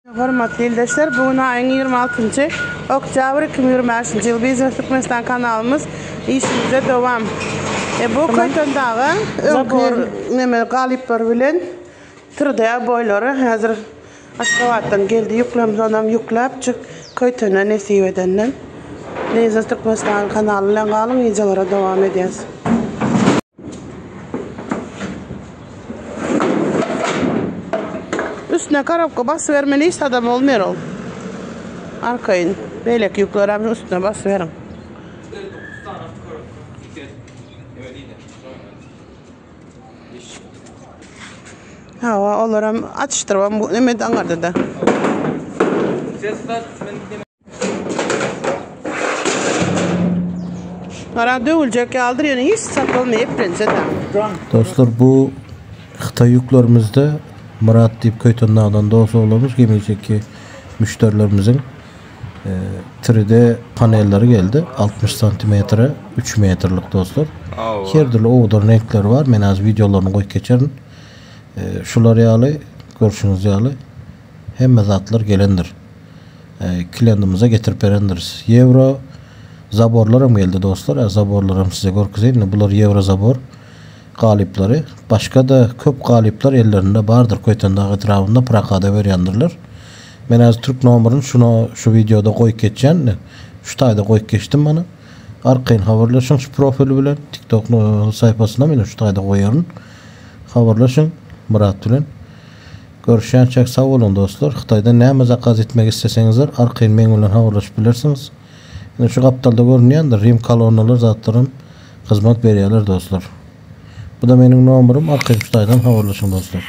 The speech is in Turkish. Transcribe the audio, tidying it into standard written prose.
Hormatly izleyiciler, bugün ayın 26. Oktyabr 2025 yıl Biznes Türkmenistan kanalımız işimize devam. Bu Koytondağı öngör galipler bilen tırda boyları hazır Aşgabat'tan geldi. Yüklemiz onam yüklep çık Koyton'a nesip edenden. Biznes Türkmenistan kanalıyla kalın iyicelara devam edeceğiz. Üstüne karabka bas vermeliyiz, adam olmuyor ol. Arkayın belek yüklerim üstüne bas verin. Hava olaram atıştırmam bu ne angardı da. Ara dövülecek aldır yani hiç satılmayıp prense de. Dostlar bu Xitay yüklerimizde Murat deyip Koyton'dan dostu olduğumuz gemideki müşterilerimizin 3D panelleri geldi. 60 santimetre 3 metrelik dostlar. Her türlü oğudan renkler var. Ben az videolarını koyup geçerim. Şular yağlı, görüşünüz yağlı. Hem zatlar gelendir. Klientimize getirip verendir. Euro zaborlarım geldi dostlar. Zaborlarım size görküzeyim. Bunlar Euro zabor galipleri. Başka da köp galipler ellerinde vardır. Koyton'da etrafında Praka'da verendirler. Ben az Türk numarını şu videoda koyup geçeceğim. Şu tayda koyup geçtim bana. Arkayın haberleşin şu profili bilen. TikTok sayfasına bile şu tayda koyarım. Haberleşin Murat bilen. Görüşen çok sağ olun dostlar. Xitay'da ne zakaz etmek istesenizler arkayın benimle haberleşebilirsiniz. Yani şu kaptalda görünen Rim kolonyalar zatlarım hizmet veriyorlar dostlar. Bu da benim numaram. Arkayın şu taydan haberleşin dostlar.